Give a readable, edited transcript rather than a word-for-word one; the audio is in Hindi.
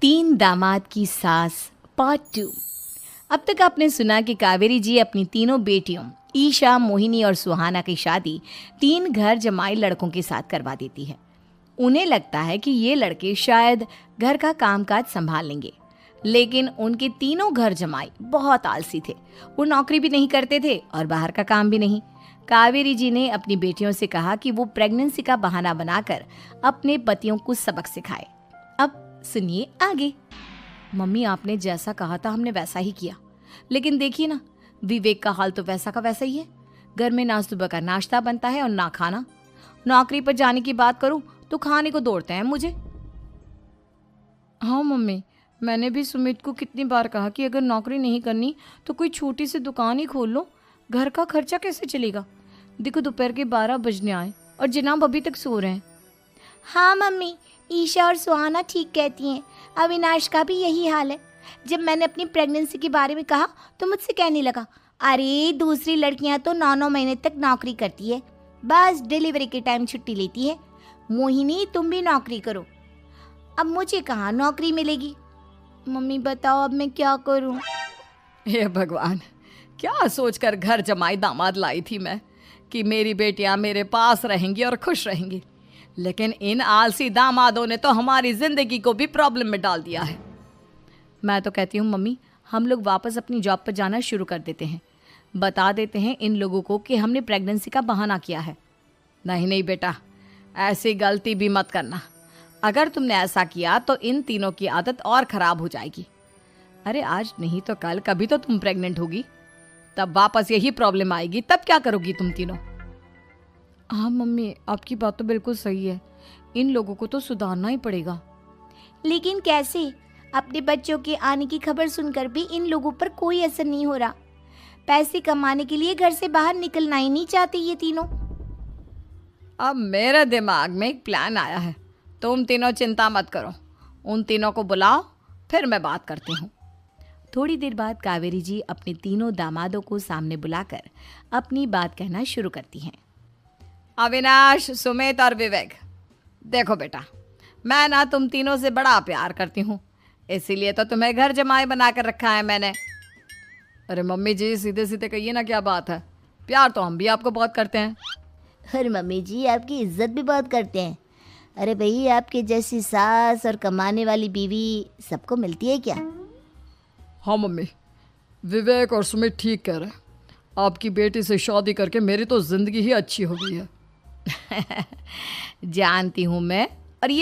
तीन दामाद की सास पार्ट 2। अब तक आपने सुना कि कावेरी जी अपनी तीनों बेटियों ईशा, मोहिनी और सुहाना की शादी 3 घर जमाई लड़कों के साथ करवा देती है। उन्हें लगता है कि ये लड़के शायद घर का कामकाज संभाल लेंगे, लेकिन उनके तीनों घर जमाई बहुत आलसी थे। वो नौकरी भी नहीं करते थे और बाहर का काम भी नहीं। कावेरी जी ने अपनी बेटियों से कहा कि वो प्रेगनेंसी का बहाना बनाकर अपने पतियों को सबक सिखाए। अब सुनिए आगे। मम्मी, आपने जैसा कहा था हमने वैसा ही किया, लेकिन देखिए ना, विवेक का हाल तो वैसा का वैसा ही है। घर में ना सुबह का नाश्ता बनता है और ना खाना। नौकरी पर जाने की बात करूं तो खाने को दौड़ते हैं मुझे। हाँ मम्मी, मैंने भी सुमित को कितनी बार कहा कि अगर नौकरी नहीं करनी तो कोई छोटी सी दुकान ही खोल लो। घर का खर्चा कैसे चलेगा? देखो दोपहर के 12 बजने आए और जनाब अभी तक सो रहे हैं। हाँ मम्मी, ईशा और सुहाना ठीक कहती हैं। अविनाश का भी यही हाल है। जब मैंने अपनी प्रेगनेंसी के बारे में कहा तो मुझसे कहने लगा, अरे दूसरी लड़कियां तो 9-9 महीने तक नौकरी करती है, बस डिलीवरी के टाइम छुट्टी लेती है। मोहिनी, तुम भी नौकरी करो। अब मुझे कहाँ नौकरी मिलेगी? मम्मी बताओ, अब मैं क्या करूँ? हे भगवान, क्या सोचकर घर जमाई दामाद लाई थी मैं कि मेरी बेटियां मेरे पास रहेंगी और खुश रहेंगी, लेकिन इन आलसी दामादों ने तो हमारी जिंदगी को भी प्रॉब्लम में डाल दिया है। मैं तो कहती हूँ मम्मी, हम लोग वापस अपनी जॉब पर जाना शुरू कर देते हैं। बता देते हैं इन लोगों को कि हमने प्रेगनेंसी का बहाना किया है। नहीं नहीं बेटा, ऐसी गलती भी मत करना। अगर तुमने ऐसा किया तो इन तीनों की आदत और ख़राब हो जाएगी। अरे आज नहीं तो कल कभी तो तुम प्रेग्नेंट होगी, तब वापस यही प्रॉब्लम आएगी। तब क्या करोगी तुम तीनों? हाँ मम्मी, आपकी बात तो बिल्कुल सही है। इन लोगों को तो सुधारना ही पड़ेगा। लेकिन कैसे? अपने बच्चों के आने की खबर सुनकर भी इन लोगों पर कोई असर नहीं हो रहा। पैसे कमाने के लिए घर से बाहर निकलना ही नहीं चाहते ये तीनों। अब मेरे दिमाग में एक प्लान आया है। तुम तीनों चिंता मत करो, उन तीनों को बुलाओ, फिर मैं बात करती हूँ। थोड़ी देर बाद कावेरी जी अपने तीनों दामादों को सामने बुलाकर अपनी बात कहना शुरू करती हैं। अविनाश, सुमित और विवेक, देखो बेटा, मैं ना तुम तीनों से बड़ा प्यार करती हूँ, इसीलिए तो तुम्हें घर जमाई बना कर रखा है मैंने। अरे मम्मी जी, सीधे सीधे कहिए ना, क्या बात है? प्यार तो हम भी आपको बहुत करते हैं। अरे मम्मी जी, आपकी इज्जत भी बहुत करते हैं। अरे भाई, आपके जैसी सास और कमाने वाली बीवी सबको मिलती है क्या? हाँ मम्मी, विवेक और सुमित ठीक कह रहे हैं। आपकी बेटी से शादी करके मेरी तो ज़िंदगी ही अच्छी हो गई है। जानती हूँ मैं,